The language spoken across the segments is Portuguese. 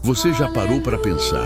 Você já parou para pensar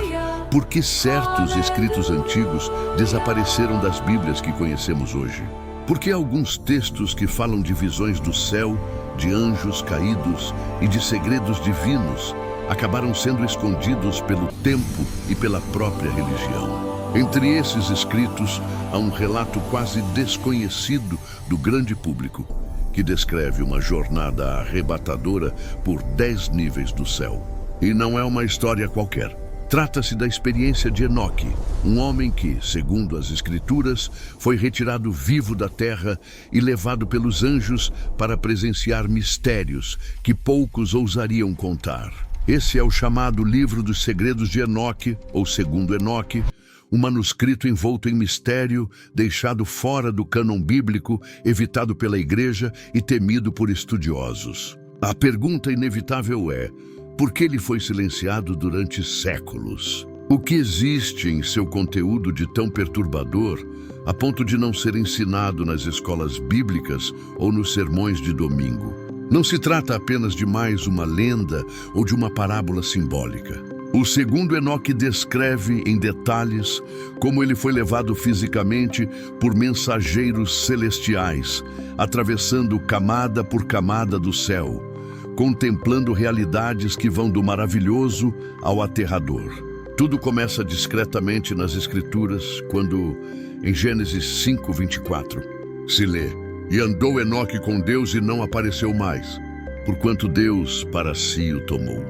por que certos escritos antigos desapareceram das Bíblias que conhecemos hoje? Por que alguns textos que falam de visões do céu, de anjos caídos e de segredos divinos acabaram sendo escondidos pelo tempo e pela própria religião? Entre esses escritos, há um relato quase desconhecido do grande público, que descreve uma jornada arrebatadora por 10 níveis do céu. E não é uma história qualquer. Trata-se da experiência de Enoque, um homem que, segundo as Escrituras, foi retirado vivo da terra e levado pelos anjos para presenciar mistérios que poucos ousariam contar. Esse é o chamado Livro dos Segredos de Enoque, ou Segundo Enoque, um manuscrito envolto em mistério, deixado fora do cânon bíblico, evitado pela igreja e temido por estudiosos. A pergunta inevitável é: por que ele foi silenciado durante séculos? O que existe em seu conteúdo de tão perturbador, a ponto de não ser ensinado nas escolas bíblicas ou nos sermões de domingo? Não se trata apenas de mais uma lenda ou de uma parábola simbólica. O segundo Enoque descreve em detalhes como ele foi levado fisicamente por mensageiros celestiais, atravessando camada por camada do céu, contemplando realidades que vão do maravilhoso ao aterrador. Tudo começa discretamente nas Escrituras, quando, em Gênesis 5:24, se lê: "E andou Enoque com Deus e não apareceu mais, porquanto Deus para si o tomou."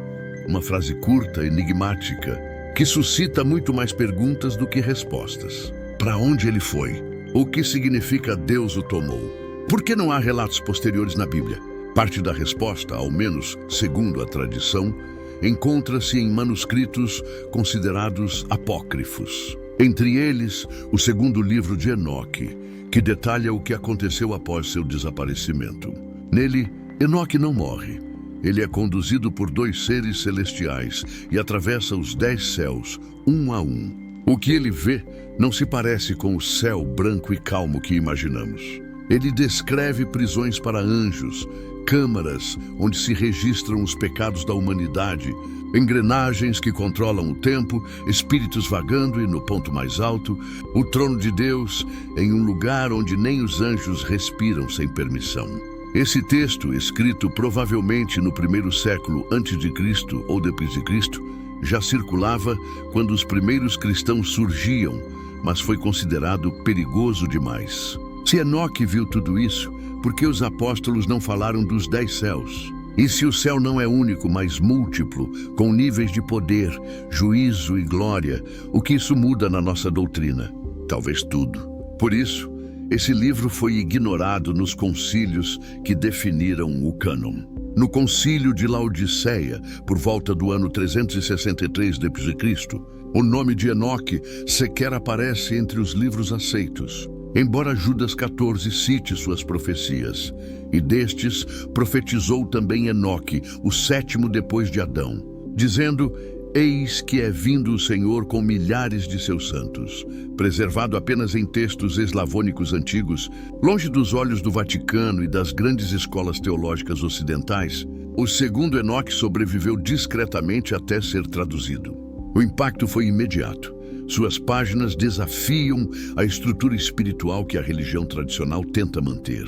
Uma frase curta, enigmática, que suscita muito mais perguntas do que respostas. Para onde ele foi? O que significa Deus o tomou? Por que não há relatos posteriores na Bíblia? Parte da resposta, ao menos segundo a tradição, encontra-se em manuscritos considerados apócrifos. Entre eles, o segundo livro de Enoque, que detalha o que aconteceu após seu desaparecimento. Nele, Enoque não morre. Ele é conduzido por 2 seres celestiais e atravessa os 10 céus, um a um. O que ele vê não se parece com o céu branco e calmo que imaginamos. Ele descreve prisões para anjos, câmaras onde se registram os pecados da humanidade, engrenagens que controlam o tempo, espíritos vagando e, no ponto mais alto, o trono de Deus em um lugar onde nem os anjos respiram sem permissão. Esse texto, escrito provavelmente no 1º século a.C. ou depois de Cristo, já circulava quando os primeiros cristãos surgiam, mas foi considerado perigoso demais. Se Enoque viu tudo isso, por que os apóstolos não falaram dos 10 céus? E se o céu não é único, mas múltiplo, com níveis de poder, juízo e glória, o que isso muda na nossa doutrina? Talvez tudo. Por isso, esse livro foi ignorado nos concílios que definiram o cânon. No concílio de Laodiceia, por volta do ano 363 d.C., o nome de Enoque sequer aparece entre os livros aceitos, embora Judas 14 cite suas profecias. E destes profetizou também Enoque, o 7º depois de Adão, dizendo: "Eis que é vindo o Senhor com milhares de seus santos." Preservado apenas em textos eslavônicos antigos, longe dos olhos do Vaticano e das grandes escolas teológicas ocidentais, o segundo Enoque sobreviveu discretamente até ser traduzido. O impacto foi imediato. Suas páginas desafiam a estrutura espiritual que a religião tradicional tenta manter.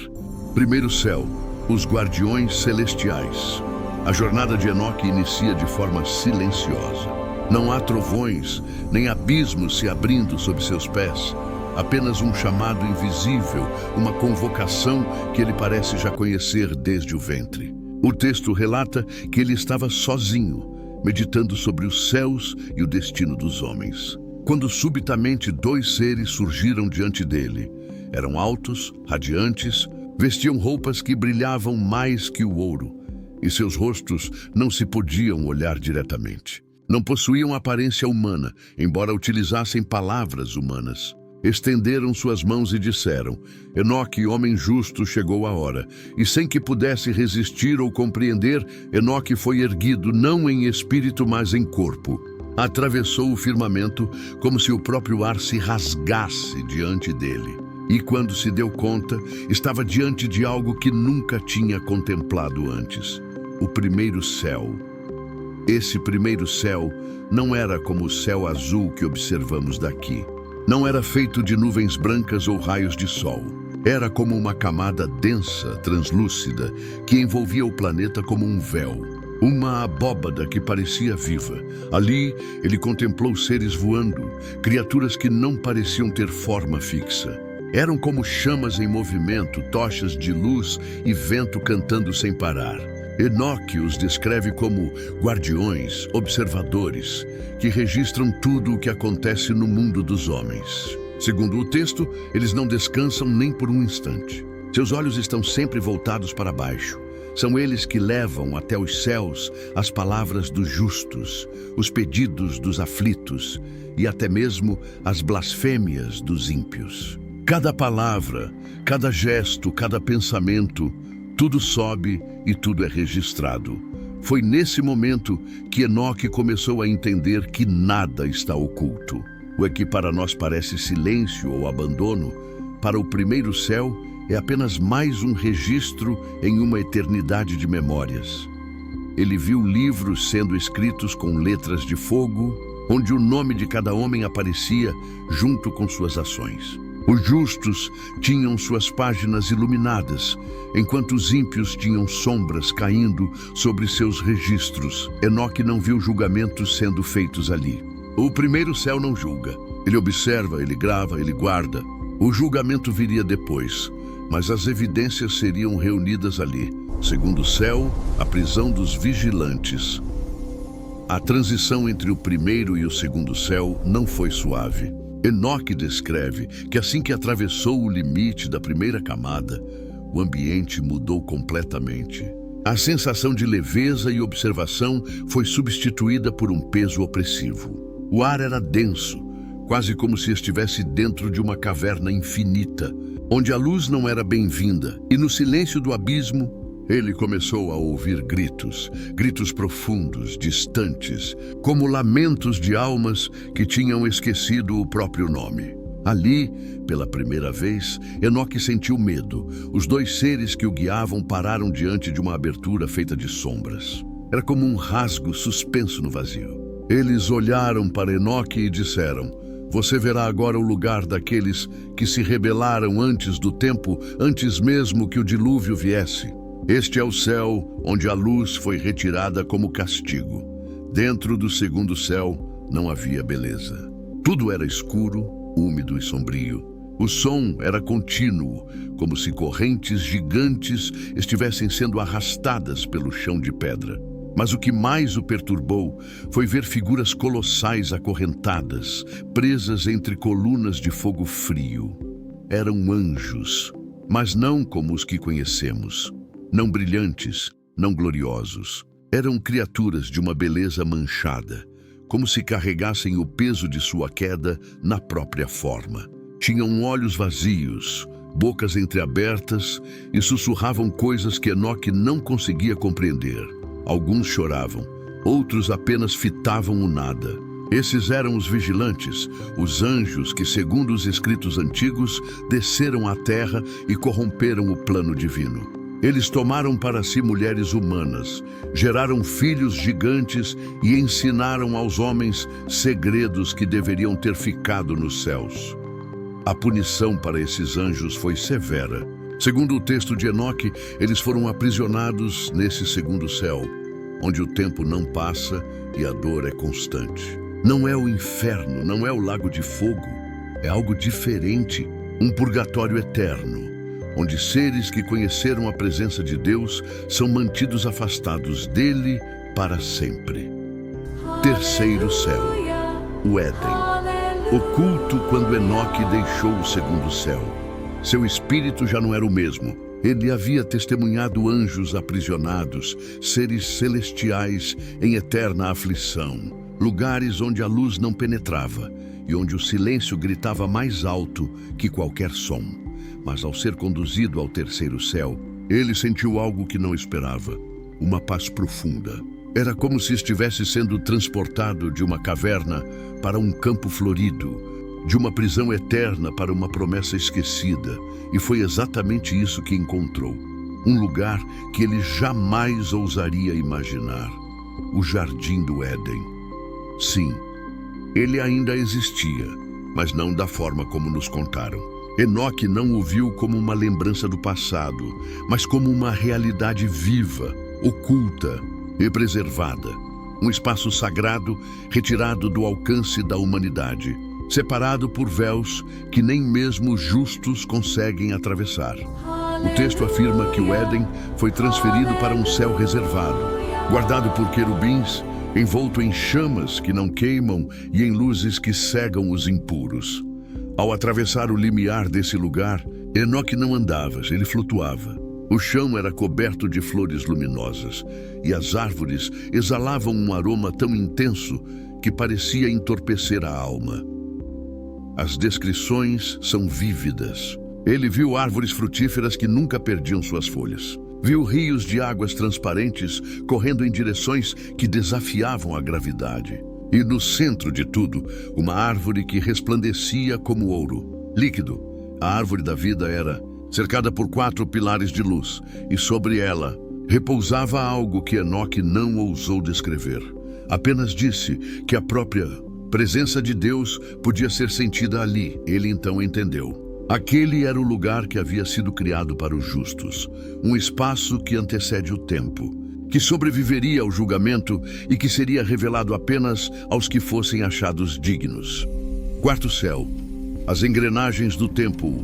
Primeiro céu, os guardiões celestiais. A jornada de Enoque inicia de forma silenciosa. Não há trovões, nem abismos se abrindo sob seus pés. Apenas um chamado invisível, uma convocação que ele parece já conhecer desde o ventre. O texto relata que ele estava sozinho, meditando sobre os céus e o destino dos homens, quando subitamente 2 seres surgiram diante dele. Eram altos, radiantes, vestiam roupas que brilhavam mais que o ouro, e seus rostos não se podiam olhar diretamente. Não possuíam aparência humana, embora utilizassem palavras humanas. Estenderam suas mãos e disseram: "Enoque, homem justo, chegou a hora." E sem que pudesse resistir ou compreender, Enoque foi erguido não em espírito, mas em corpo. Atravessou o firmamento como se o próprio ar se rasgasse diante dele. E quando se deu conta, estava diante de algo que nunca tinha contemplado antes: o primeiro céu. Esse primeiro céu não era como o céu azul que observamos daqui. Não era feito de nuvens brancas ou raios de sol. Era como uma camada densa, translúcida, que envolvia o planeta como um véu. Uma abóbada que parecia viva. Ali, ele contemplou seres voando, criaturas que não pareciam ter forma fixa. Eram como chamas em movimento, tochas de luz e vento cantando sem parar. Enoque os descreve como guardiões, observadores, que registram tudo o que acontece no mundo dos homens. Segundo o texto, eles não descansam nem por um instante. Seus olhos estão sempre voltados para baixo. São eles que levam até os céus as palavras dos justos, os pedidos dos aflitos e até mesmo as blasfêmias dos ímpios. Cada palavra, cada gesto, cada pensamento, tudo sobe e tudo é registrado. Foi nesse momento que Enoque começou a entender que nada está oculto. O que para nós parece silêncio ou abandono, para o primeiro céu é apenas mais um registro em uma eternidade de memórias. Ele viu livros sendo escritos com letras de fogo, onde o nome de cada homem aparecia junto com suas ações. Os justos tinham suas páginas iluminadas, enquanto os ímpios tinham sombras caindo sobre seus registros. Enoque não viu julgamentos sendo feitos ali. O primeiro céu não julga. Ele observa, ele grava, ele guarda. O julgamento viria depois, mas as evidências seriam reunidas ali. Segundo céu, a prisão dos vigilantes. A transição entre o primeiro e o segundo céu não foi suave. Enoque descreve que assim que atravessou o limite da primeira camada, o ambiente mudou completamente. A sensação de leveza e observação foi substituída por um peso opressivo. O ar era denso, quase como se estivesse dentro de uma caverna infinita, onde a luz não era bem-vinda, e no silêncio do abismo, ele começou a ouvir gritos, gritos profundos, distantes, como lamentos de almas que tinham esquecido o próprio nome. Ali, pela primeira vez, Enoque sentiu medo. Os dois seres que o guiavam pararam diante de uma abertura feita de sombras. Era como um rasgo suspenso no vazio. Eles olharam para Enoque e disseram: "Você verá agora o lugar daqueles que se rebelaram antes do tempo, antes mesmo que o dilúvio viesse. Este é o céu onde a luz foi retirada como castigo. Dentro do segundo céu não havia beleza. Tudo era escuro, úmido e sombrio. O som era contínuo, como se correntes gigantes estivessem sendo arrastadas pelo chão de pedra. Mas o que mais o perturbou foi ver figuras colossais acorrentadas, presas entre colunas de fogo frio. Eram anjos, mas não como os que conhecemos. Não brilhantes, não gloriosos. Eram criaturas de uma beleza manchada, como se carregassem o peso de sua queda na própria forma. Tinham olhos vazios, bocas entreabertas e sussurravam coisas que Enoque não conseguia compreender. Alguns choravam, outros apenas fitavam o nada. Esses eram os vigilantes, os anjos que, segundo os escritos antigos, desceram à terra e corromperam o plano divino. Eles tomaram para si mulheres humanas, geraram filhos gigantes e ensinaram aos homens segredos que deveriam ter ficado nos céus. A punição para esses anjos foi severa. Segundo o texto de Enoque, eles foram aprisionados nesse segundo céu, onde o tempo não passa e a dor é constante. Não é o inferno, não é o lago de fogo, é algo diferente, um purgatório eterno, onde seres que conheceram a presença de Deus são mantidos afastados dele para sempre. Terceiro céu, o Éden. Oculto quando Enoque deixou o segundo céu. Seu espírito já não era o mesmo. Ele havia testemunhado anjos aprisionados, seres celestiais em eterna aflição, lugares onde a luz não penetrava e onde o silêncio gritava mais alto que qualquer som. Mas ao ser conduzido ao terceiro céu, ele sentiu algo que não esperava, uma paz profunda. Era como se estivesse sendo transportado de uma caverna para um campo florido, de uma prisão eterna para uma promessa esquecida, e foi exatamente isso que encontrou. Um lugar que ele jamais ousaria imaginar. o Jardim do Éden. Sim, ele ainda existia, mas não da forma como nos contaram. Enoque não o viu como uma lembrança do passado, mas como uma realidade viva, oculta e preservada. Um espaço sagrado retirado do alcance da humanidade, separado por véus que nem mesmo os justos conseguem atravessar. O texto afirma que o Éden foi transferido para um céu reservado, guardado por querubins, envolto em chamas que não queimam e em luzes que cegam os impuros. Ao atravessar o limiar desse lugar, Enoque não andava, ele flutuava. O chão era coberto de flores luminosas e as árvores exalavam um aroma tão intenso que parecia entorpecer a alma. As descrições são vívidas. Ele viu árvores frutíferas que nunca perdiam suas folhas. Viu rios de águas transparentes correndo em direções que desafiavam a gravidade. E no centro de tudo, uma árvore que resplandecia como ouro, líquido. A árvore da vida era cercada por 4 pilares de luz, e sobre ela repousava algo que Enoque não ousou descrever. Apenas disse que a própria presença de Deus podia ser sentida ali. Ele então entendeu. Aquele era o lugar que havia sido criado para os justos, um espaço que antecede o tempo, que sobreviveria ao julgamento e que seria revelado apenas aos que fossem achados dignos. 4º céu, as engrenagens do tempo.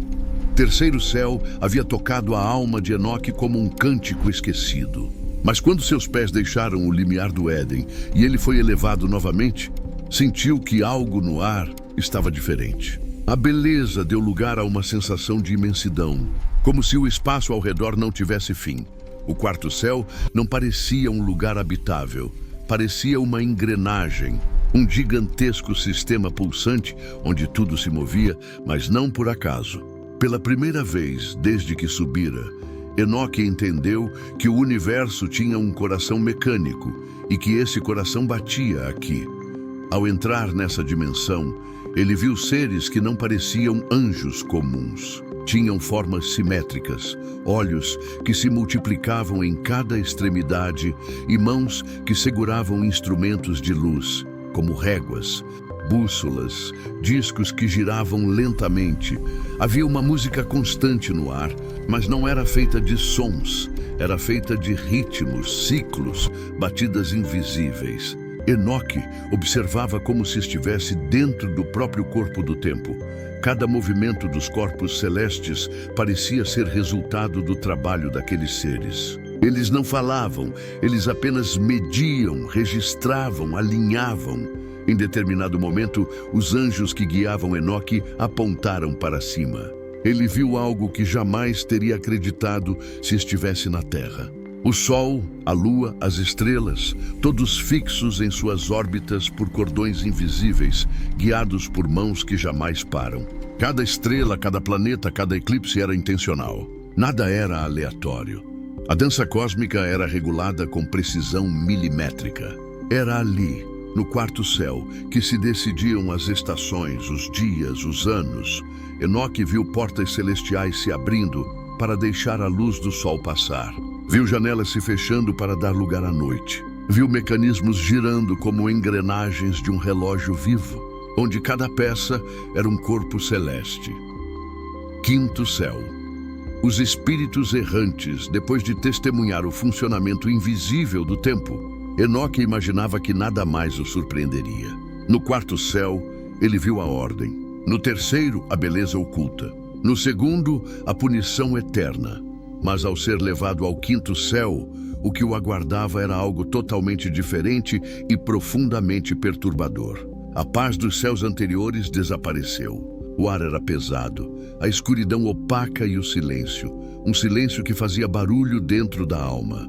3º céu havia tocado a alma de Enoque como um cântico esquecido. Mas quando seus pés deixaram o limiar do Éden e ele foi elevado novamente, sentiu que algo no ar estava diferente. A beleza deu lugar a uma sensação de imensidão, como se o espaço ao redor não tivesse fim. O 4º céu não parecia um lugar habitável, parecia uma engrenagem, um gigantesco sistema pulsante onde tudo se movia, mas não por acaso. Pela primeira vez desde que subira, Enoque entendeu que o universo tinha um coração mecânico e que esse coração batia aqui. Ao entrar nessa dimensão, ele viu seres que não pareciam anjos comuns. Tinham formas simétricas, olhos que se multiplicavam em cada extremidade e mãos que seguravam instrumentos de luz, como réguas, bússolas, discos que giravam lentamente. Havia uma música constante no ar, mas não era feita de sons, era feita de ritmos, ciclos, batidas invisíveis. Enoque observava como se estivesse dentro do próprio corpo do tempo. Cada movimento dos corpos celestes parecia ser resultado do trabalho daqueles seres. Eles não falavam, eles apenas mediam, registravam, alinhavam. Em determinado momento, os anjos que guiavam Enoque apontaram para cima. Ele viu algo que jamais teria acreditado se estivesse na terra. O Sol, a Lua, as estrelas, todos fixos em suas órbitas por cordões invisíveis, guiados por mãos que jamais param. Cada estrela, cada planeta, cada eclipse era intencional. Nada era aleatório. A dança cósmica era regulada com precisão milimétrica. Era ali, no 4º céu, que se decidiam as estações, os dias, os anos. Enoque viu portas celestiais se abrindo para deixar a luz do sol passar. Viu janelas se fechando para dar lugar à noite. Viu mecanismos girando como engrenagens de um relógio vivo, onde cada peça era um corpo celeste. 5º céu. Os espíritos errantes, depois de testemunhar o funcionamento invisível do tempo, Enoque imaginava que nada mais o surpreenderia. No 4º céu, ele viu a ordem. No 3º, a beleza oculta. No 2º, a punição eterna. Mas ao ser levado ao 5º céu, o que o aguardava era algo totalmente diferente e profundamente perturbador. A paz dos céus anteriores desapareceu. O ar era pesado, a escuridão opaca e o silêncio. Um silêncio que fazia barulho dentro da alma.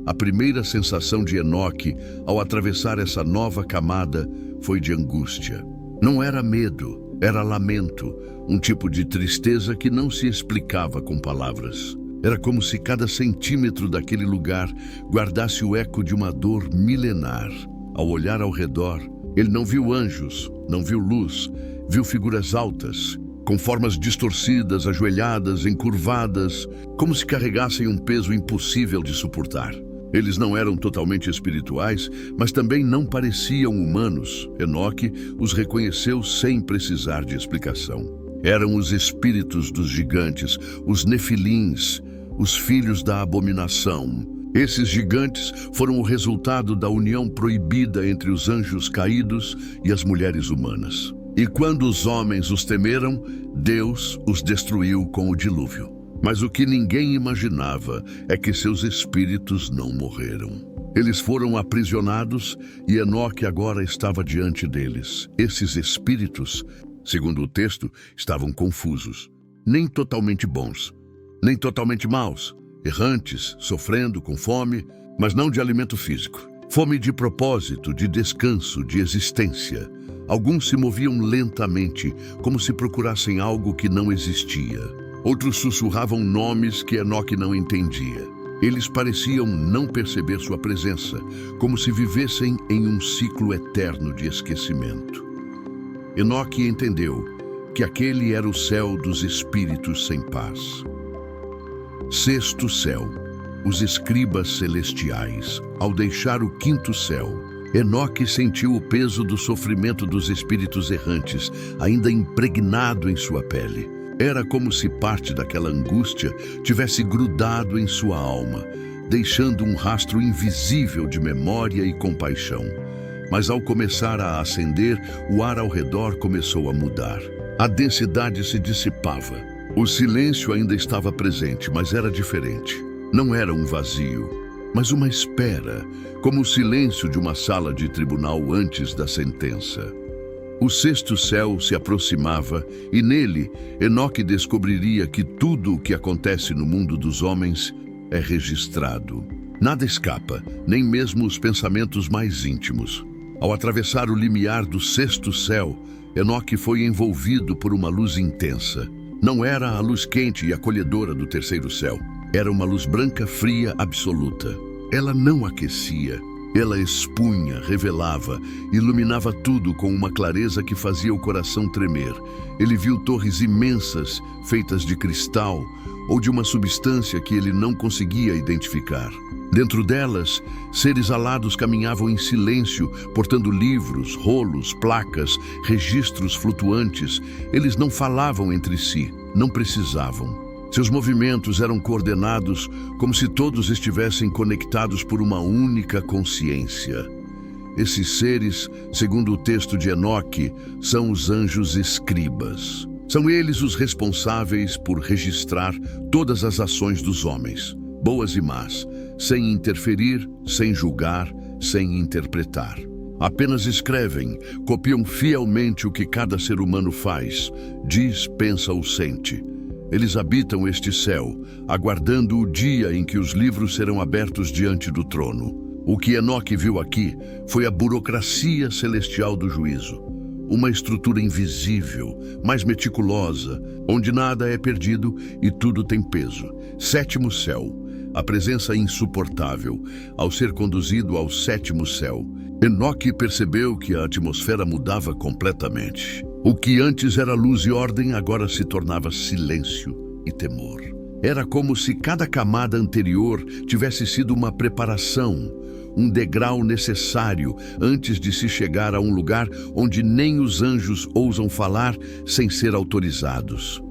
A primeira sensação de Enoque, ao atravessar essa nova camada, foi de angústia. Não era medo, era lamento, um tipo de tristeza que não se explicava com palavras. Era como se cada centímetro daquele lugar guardasse o eco de uma dor milenar. Ao olhar ao redor, ele não viu anjos, não viu luz, viu figuras altas, com formas distorcidas, ajoelhadas, encurvadas, como se carregassem um peso impossível de suportar. Eles não eram totalmente espirituais, mas também não pareciam humanos. Enoque os reconheceu sem precisar de explicação. Eram os espíritos dos gigantes, os nefilins, os filhos da abominação. Esses gigantes foram o resultado da união proibida entre os anjos caídos e as mulheres humanas. E quando os homens os temeram, Deus os destruiu com o dilúvio. Mas o que ninguém imaginava é que seus espíritos não morreram. Eles foram aprisionados e Enoque agora estava diante deles. Esses espíritos, segundo o texto, estavam confusos. Nem totalmente bons, nem totalmente maus. Errantes, sofrendo, com fome, mas não de alimento físico. Fome de propósito, de descanso, de existência. Alguns se moviam lentamente, como se procurassem algo que não existia. Outros sussurravam nomes que Enoque não entendia. Eles pareciam não perceber sua presença, como se vivessem em um ciclo eterno de esquecimento. Enoque entendeu que aquele era o céu dos espíritos sem paz. Sexto céu, os escribas celestiais. Ao deixar o quinto céu, Enoque sentiu o peso do sofrimento dos espíritos errantes, ainda impregnado em sua pele. Era como se parte daquela angústia tivesse grudado em sua alma, deixando um rastro invisível de memória e compaixão. Mas ao começar a acender, o ar ao redor começou a mudar. A densidade se dissipava. O silêncio ainda estava presente, mas era diferente. Não era um vazio, mas uma espera, como o silêncio de uma sala de tribunal antes da sentença. O sexto céu se aproximava e nele Enoque descobriria que tudo o que acontece no mundo dos homens é registrado. Nada escapa, nem mesmo os pensamentos mais íntimos. Ao atravessar o limiar do sexto céu, Enoque foi envolvido por uma luz intensa. Não era a luz quente e acolhedora do terceiro céu. Era uma luz branca, fria, absoluta. Ela não aquecia. Ela expunha, revelava, iluminava tudo com uma clareza que fazia o coração tremer. Ele viu torres imensas, feitas de cristal ou de uma substância que ele não conseguia identificar. Dentro delas, seres alados caminhavam em silêncio, portando livros, rolos, placas, registros flutuantes. Eles não falavam entre si, não precisavam. Seus movimentos eram coordenados como se todos estivessem conectados por uma única consciência. Esses seres, segundo o texto de Enoque, são os anjos escribas. São eles os responsáveis por registrar todas as ações dos homens, boas e más, sem interferir, sem julgar, sem interpretar. Apenas escrevem, copiam fielmente o que cada ser humano faz, diz, pensa ou sente. Eles habitam este céu, aguardando o dia em que os livros serão abertos diante do trono. O que Enoque viu aqui foi a burocracia celestial do juízo. Uma estrutura invisível, mais meticulosa, onde nada é perdido e tudo tem peso. Sétimo céu, a presença insuportável. Ao ser conduzido ao sétimo céu, Enoque percebeu que a atmosfera mudava completamente. O que antes era luz e ordem agora se tornava silêncio e temor. Era como se cada camada anterior tivesse sido uma preparação, um degrau necessário antes de se chegar a um lugar onde nem os anjos ousam falar sem ser autorizados.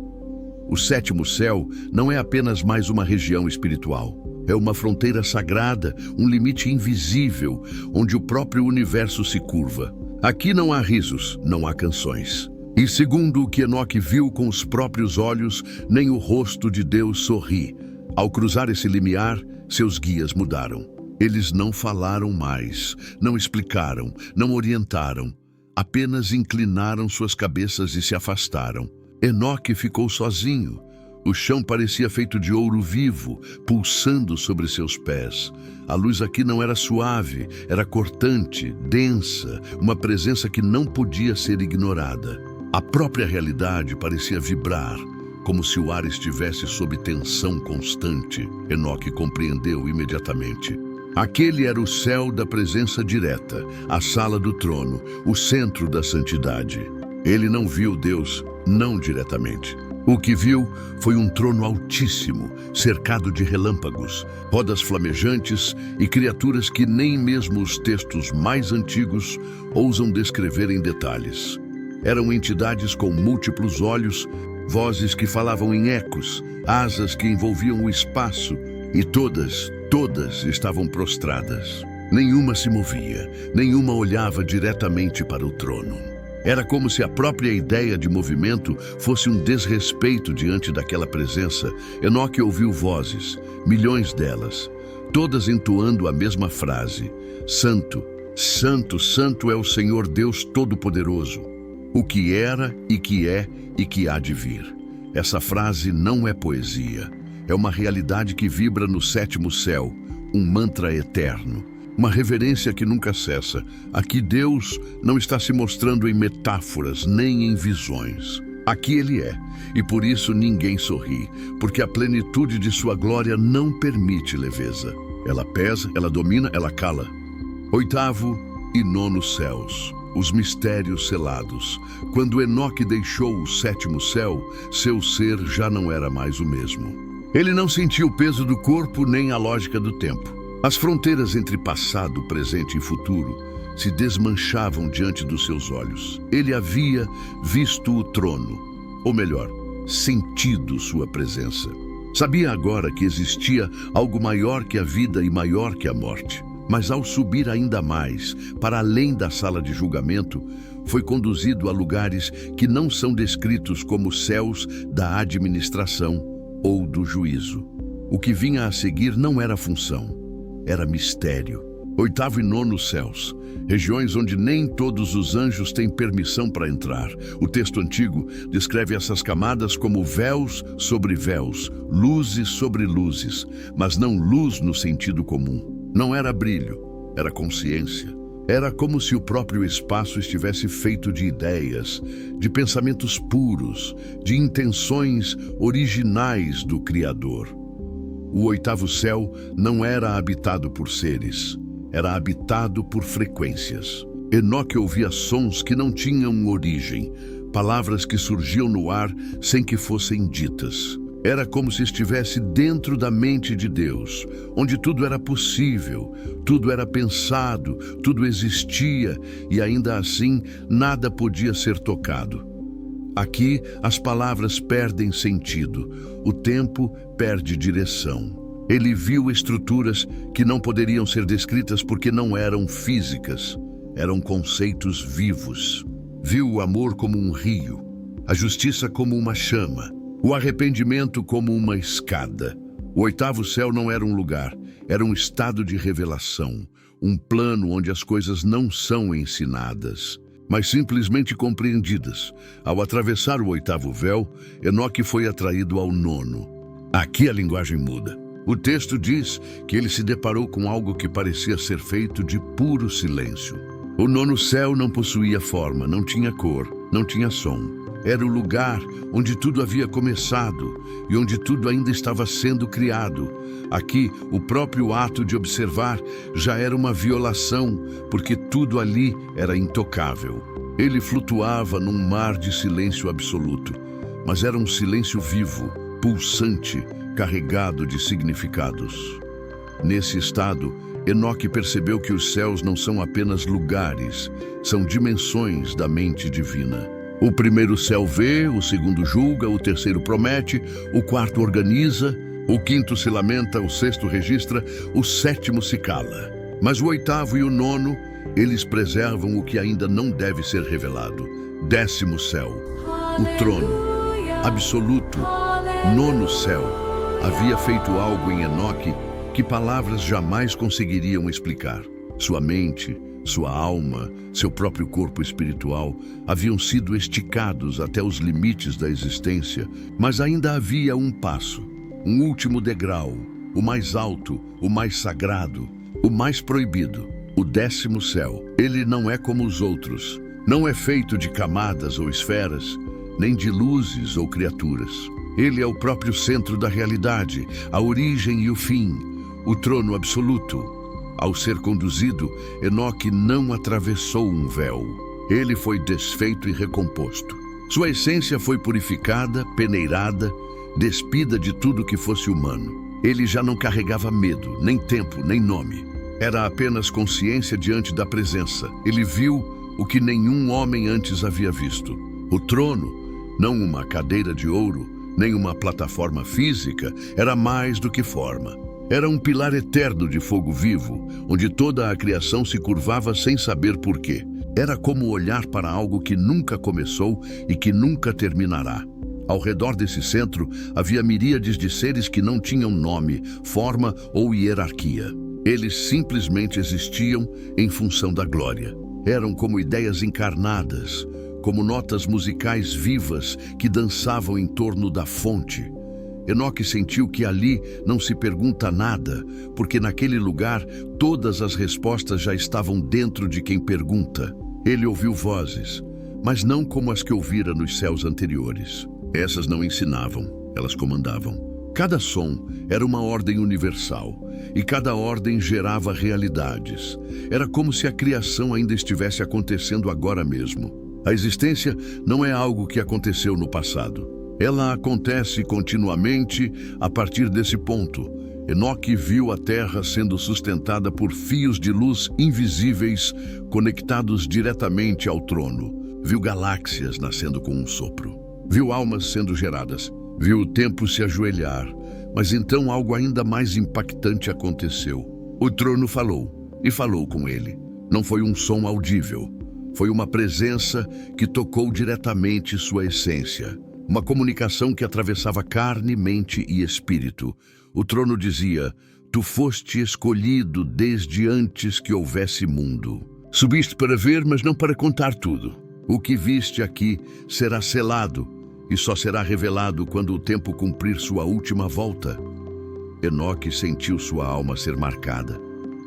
O sétimo céu não é apenas mais uma região espiritual. É uma fronteira sagrada, um limite invisível, onde o próprio universo se curva. Aqui não há risos, não há canções. E segundo o que Enoque viu com os próprios olhos, nem o rosto de Deus sorri. Ao cruzar esse limiar, seus guias mudaram. Eles não falaram mais, não explicaram, não orientaram. Apenas inclinaram suas cabeças e se afastaram. Enoque ficou sozinho. O chão parecia feito de ouro vivo, pulsando sobre seus pés. A luz aqui não era suave, era cortante, densa, uma presença que não podia ser ignorada. A própria realidade parecia vibrar, como se o ar estivesse sob tensão constante. Enoque compreendeu imediatamente. Aquele era o céu da presença direta, a sala do trono, o centro da santidade. Ele não viu Deus, não diretamente. O que viu foi um trono altíssimo, cercado de relâmpagos, rodas flamejantes e criaturas que nem mesmo os textos mais antigos ousam descrever em detalhes. Eram entidades com múltiplos olhos, vozes que falavam em ecos, asas que envolviam o espaço, e todas estavam prostradas. Nenhuma se movia, nenhuma olhava diretamente para o trono. Era como se a própria ideia de movimento fosse um desrespeito diante daquela presença. Enoque ouviu vozes, milhões delas, todas entoando a mesma frase: Santo, Santo, Santo é o Senhor Deus Todo-Poderoso, o que era e que é e que há de vir. Essa frase não é poesia, é uma realidade que vibra no sétimo céu, um mantra eterno. Uma reverência que nunca cessa. Aqui Deus não está se mostrando em metáforas, nem em visões. Aqui Ele é, e por isso ninguém sorri, porque a plenitude de sua glória não permite leveza. Ela pesa, ela domina, ela cala. Oitavo e nono céus, os mistérios selados. Quando Enoque deixou o sétimo céu, seu ser já não era mais o mesmo. Ele não sentia o peso do corpo nem a lógica do tempo. As fronteiras entre passado, presente e futuro se desmanchavam diante dos seus olhos. Ele havia visto o trono, ou melhor, sentido sua presença. Sabia agora que existia algo maior que a vida e maior que a morte. Mas ao subir ainda mais, para além da sala de julgamento, foi conduzido a lugares que não são descritos como céus da administração ou do juízo. O que vinha a seguir não era função. Era mistério. Oitavo e nono céus, regiões onde nem todos os anjos têm permissão para entrar. O texto antigo descreve essas camadas como véus sobre véus, luzes sobre luzes, mas não luz no sentido comum. Não era brilho, era consciência. Era como se o próprio espaço estivesse feito de ideias, de pensamentos puros, de intenções originais do Criador. O oitavo céu não era habitado por seres, era habitado por frequências. Enoque ouvia sons que não tinham origem, palavras que surgiam no ar sem que fossem ditas. Era como se estivesse dentro da mente de Deus, onde tudo era possível, tudo era pensado, tudo existia e ainda assim nada podia ser tocado. Aqui, as palavras perdem sentido, o tempo perde direção. Ele viu estruturas que não poderiam ser descritas porque não eram físicas, eram conceitos vivos. Viu o amor como um rio, a justiça como uma chama, o arrependimento como uma escada. O oitavo céu não era um lugar, era um estado de revelação, um plano onde as coisas não são ensinadas, mas simplesmente compreendidas. Ao atravessar o oitavo véu, Enoque foi atraído ao nono. Aqui a linguagem muda. O texto diz que ele se deparou com algo que parecia ser feito de puro silêncio. O nono céu não possuía forma, não tinha cor, não tinha som. Era o lugar onde tudo havia começado e onde tudo ainda estava sendo criado. Aqui, o próprio ato de observar já era uma violação, porque tudo ali era intocável. Ele flutuava num mar de silêncio absoluto, mas era um silêncio vivo, pulsante, carregado de significados. Nesse estado, Enoque percebeu que os céus não são apenas lugares, são dimensões da mente divina. O primeiro céu vê, o segundo julga, o terceiro promete, o quarto organiza, o quinto se lamenta, o sexto registra, o sétimo se cala. Mas o oitavo e o nono, eles preservam o que ainda não deve ser revelado. Décimo céu, o trono, absoluto, nono céu, havia feito algo em Enoque que palavras jamais conseguiriam explicar. Sua mente, sua alma, seu próprio corpo espiritual haviam sido esticados até os limites da existência, mas ainda havia um passo, um último degrau, o mais alto, o mais sagrado, o mais proibido, o décimo céu. Ele não é como os outros, não é feito de camadas ou esferas, nem de luzes ou criaturas. Ele é o próprio centro da realidade, a origem e o fim, o trono absoluto. Ao ser conduzido, Enoque não atravessou um véu. Ele foi desfeito e recomposto. Sua essência foi purificada, peneirada, despida de tudo que fosse humano. Ele já não carregava medo, nem tempo, nem nome. Era apenas consciência diante da presença. Ele viu o que nenhum homem antes havia visto. O trono, não uma cadeira de ouro, nem uma plataforma física, era mais do que forma. Era um pilar eterno de fogo vivo, onde toda a criação se curvava sem saber por quê. Era como olhar para algo que nunca começou e que nunca terminará. Ao redor desse centro havia miríades de seres que não tinham nome, forma ou hierarquia. Eles simplesmente existiam em função da glória. Eram como ideias encarnadas, como notas musicais vivas que dançavam em torno da fonte. Enoque sentiu que ali não se pergunta nada, porque naquele lugar todas as respostas já estavam dentro de quem pergunta. Ele ouviu vozes, mas não como as que ouvira nos céus anteriores. Essas não ensinavam, elas comandavam. Cada som era uma ordem universal, e cada ordem gerava realidades. Era como se a criação ainda estivesse acontecendo agora mesmo. A existência não é algo que aconteceu no passado. Ela acontece continuamente a partir desse ponto. Enoque viu a terra sendo sustentada por fios de luz invisíveis conectados diretamente ao trono. Viu galáxias nascendo com um sopro. Viu almas sendo geradas. Viu o tempo se ajoelhar. Mas então algo ainda mais impactante aconteceu. O trono falou, e falou com ele. Não foi um som audível. Foi uma presença que tocou diretamente sua essência. Uma comunicação que atravessava carne, mente e espírito. O trono dizia: tu foste escolhido desde antes que houvesse mundo. Subiste para ver, mas não para contar tudo. O que viste aqui será selado e só será revelado quando o tempo cumprir sua última volta. Enoque sentiu sua alma ser marcada,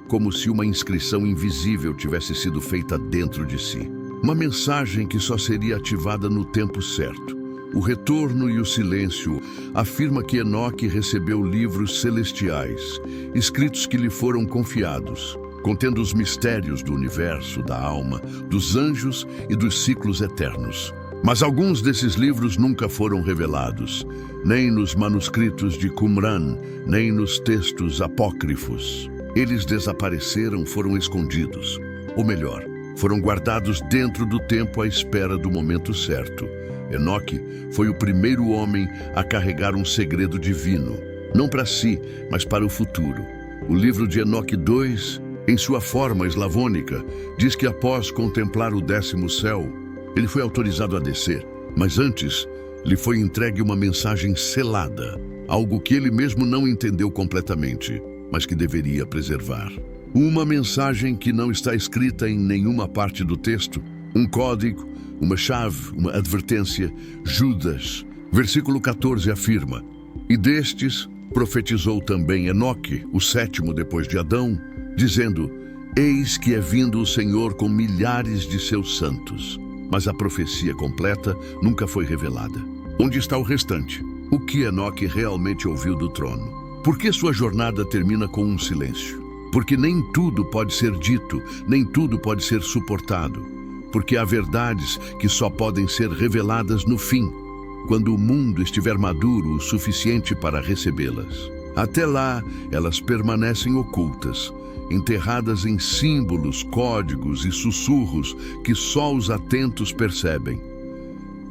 como se uma inscrição invisível tivesse sido feita dentro de si. Uma mensagem que só seria ativada no tempo certo. O retorno e o silêncio afirma que Enoque recebeu livros celestiais, escritos que lhe foram confiados, contendo os mistérios do universo, da alma, dos anjos e dos ciclos eternos. Mas alguns desses livros nunca foram revelados, nem nos manuscritos de Qumran, nem nos textos apócrifos. Eles desapareceram, foram escondidos. Ou melhor, foram guardados dentro do tempo à espera do momento certo. Enoque foi o primeiro homem a carregar um segredo divino, não para si, mas para o futuro. O livro de Enoque 2, em sua forma eslavônica, diz que após contemplar o 10º céu, ele foi autorizado a descer, mas antes lhe foi entregue uma mensagem selada, algo que ele mesmo não entendeu completamente, mas que deveria preservar. Uma mensagem que não está escrita em nenhuma parte do texto, um código, uma chave, uma advertência. Judas, versículo 14 afirma: e destes profetizou também Enoque, o 7º depois de Adão, dizendo: eis que é vindo o Senhor com milhares de seus santos. Mas a profecia completa nunca foi revelada. Onde está o restante? O que Enoque realmente ouviu do trono? Por que sua jornada termina com um silêncio? Porque nem tudo pode ser dito, nem tudo pode ser suportado. Porque há verdades que só podem ser reveladas no fim, quando o mundo estiver maduro o suficiente para recebê-las. Até lá, elas permanecem ocultas, enterradas em símbolos, códigos e sussurros que só os atentos percebem.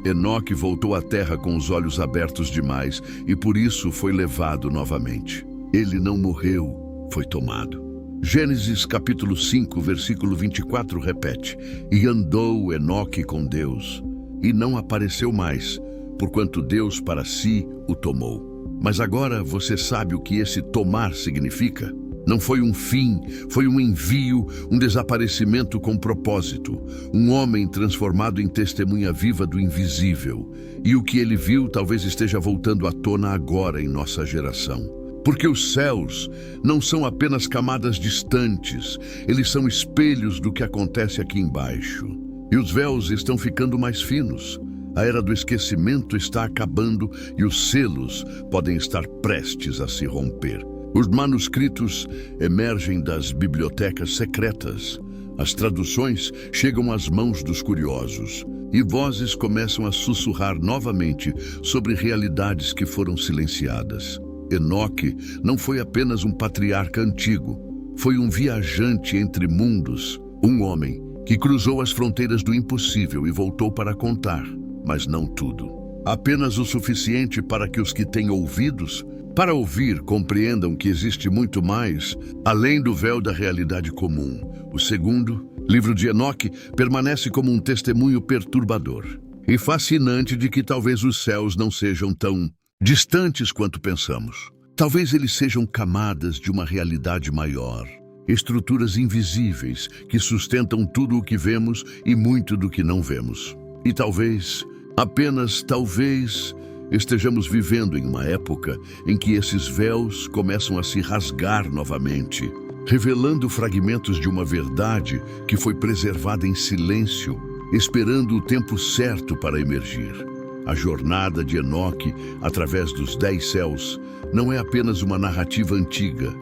Enoque voltou à terra com os olhos abertos demais e por isso foi levado novamente. Ele não morreu, foi tomado. Gênesis capítulo 5, versículo 24 repete: e andou Enoque com Deus, e não apareceu mais, porquanto Deus para si o tomou. Mas agora você sabe o que esse tomar significa? Não foi um fim, foi um envio, um desaparecimento com propósito. Um homem transformado em testemunha viva do invisível. E o que ele viu talvez esteja voltando à tona agora em nossa geração. Porque os céus não são apenas camadas distantes, eles são espelhos do que acontece aqui embaixo. E os véus estão ficando mais finos. A era do esquecimento está acabando e os selos podem estar prestes a se romper. Os manuscritos emergem das bibliotecas secretas. As traduções chegam às mãos dos curiosos. e vozes começam a sussurrar novamente sobre realidades que foram silenciadas. Enoque não foi apenas um patriarca antigo, foi um viajante entre mundos, um homem que cruzou as fronteiras do impossível e voltou para contar, mas não tudo. Apenas o suficiente para que os que têm ouvidos para ouvir compreendam que existe muito mais além do véu da realidade comum. O segundo, livro de Enoque, permanece como um testemunho perturbador e fascinante de que talvez os céus não sejam tão distantes quanto pensamos. Talvez eles sejam camadas de uma realidade maior, estruturas invisíveis que sustentam tudo o que vemos e muito do que não vemos. E talvez, apenas talvez, estejamos vivendo em uma época em que esses véus começam a se rasgar novamente, revelando fragmentos de uma verdade que foi preservada em silêncio, esperando o tempo certo para emergir. A jornada de Enoque através dos 10 céus não é apenas uma narrativa antiga,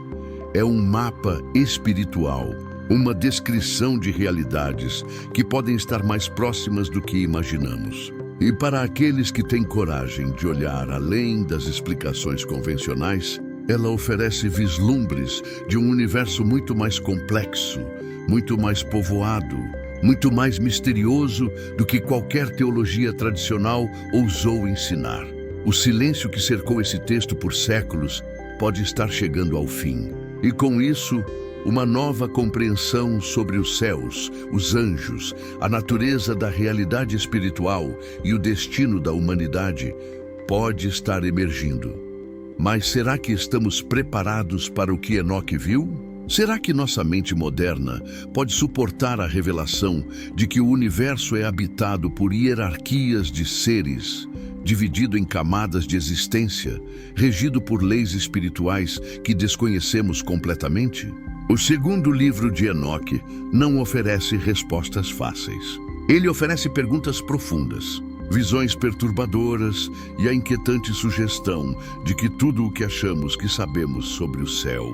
é um mapa espiritual, uma descrição de realidades que podem estar mais próximas do que imaginamos. E para aqueles que têm coragem de olhar além das explicações convencionais, ela oferece vislumbres de um universo muito mais complexo, muito mais povoado, muito mais misterioso do que qualquer teologia tradicional ousou ensinar. O silêncio que cercou esse texto por séculos pode estar chegando ao fim. E com isso, uma nova compreensão sobre os céus, os anjos, a natureza da realidade espiritual e o destino da humanidade pode estar emergindo. Mas será que estamos preparados para o que Enoque viu? Será que nossa mente moderna pode suportar a revelação de que o universo é habitado por hierarquias de seres, dividido em camadas de existência, regido por leis espirituais que desconhecemos completamente? O segundo livro de Enoque não oferece respostas fáceis. Ele oferece perguntas profundas, visões perturbadoras e a inquietante sugestão de que tudo o que achamos que sabemos sobre o céu,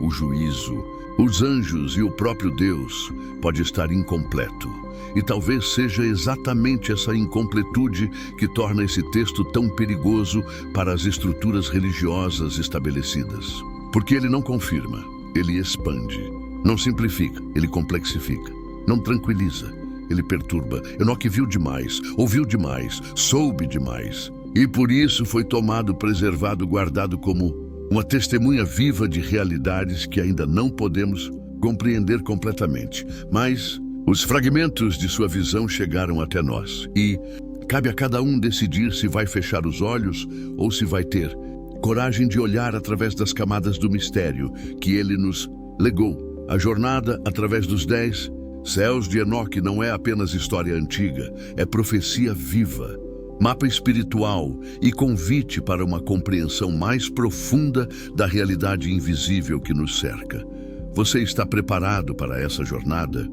o juízo, os anjos e o próprio Deus pode estar incompleto. E talvez seja exatamente essa incompletude que torna esse texto tão perigoso para as estruturas religiosas estabelecidas. Porque ele não confirma, ele expande. Não simplifica, ele complexifica. Não tranquiliza, ele perturba. Enoque viu demais, ouviu demais, soube demais. E por isso foi tomado, preservado, guardado como uma testemunha viva de realidades que ainda não podemos compreender completamente. Mas os fragmentos de sua visão chegaram até nós. E cabe a cada um decidir se vai fechar os olhos ou se vai ter coragem de olhar através das camadas do mistério que ele nos legou. A jornada através dos 10 céus de Enoque não é apenas história antiga, é profecia viva, mapa espiritual e convite para uma compreensão mais profunda da realidade invisível que nos cerca. Você está preparado para essa jornada?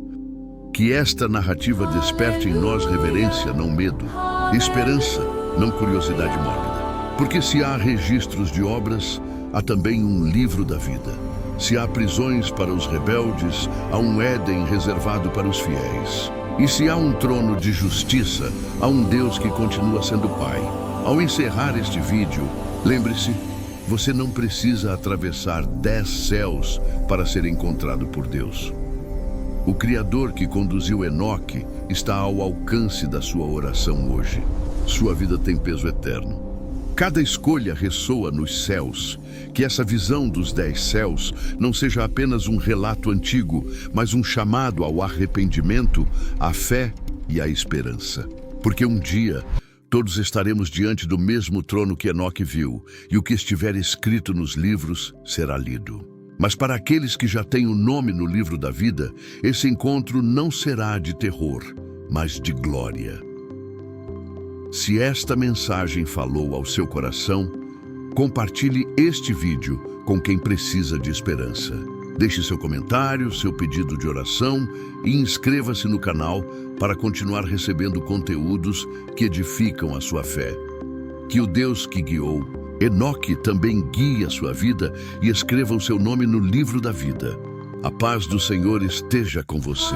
Que esta narrativa desperte em nós reverência, não medo, esperança, não curiosidade mórbida. Porque se há registros de obras, há também um livro da vida. Se há prisões para os rebeldes, há um Éden reservado para os fiéis. E se há um trono de justiça, há um Deus que continua sendo Pai. Ao encerrar este vídeo, lembre-se, você não precisa atravessar 10 céus para ser encontrado por Deus. O Criador que conduziu Enoque está ao alcance da sua oração hoje. Sua vida tem peso eterno. Cada escolha ressoa nos céus. Que essa visão dos 10 céus não seja apenas um relato antigo, mas um chamado ao arrependimento, à fé e à esperança. Porque um dia todos estaremos diante do mesmo trono que Enoque viu, e o que estiver escrito nos livros será lido. Mas para aqueles que já têm o nome no livro da vida, esse encontro não será de terror, mas de glória. Se esta mensagem falou ao seu coração, compartilhe este vídeo com quem precisa de esperança. Deixe seu comentário, seu pedido de oração e inscreva-se no canal para continuar recebendo conteúdos que edificam a sua fé. Que o Deus que guiou Enoque também guie a sua vida e escreva o seu nome no livro da vida. A paz do Senhor esteja com você.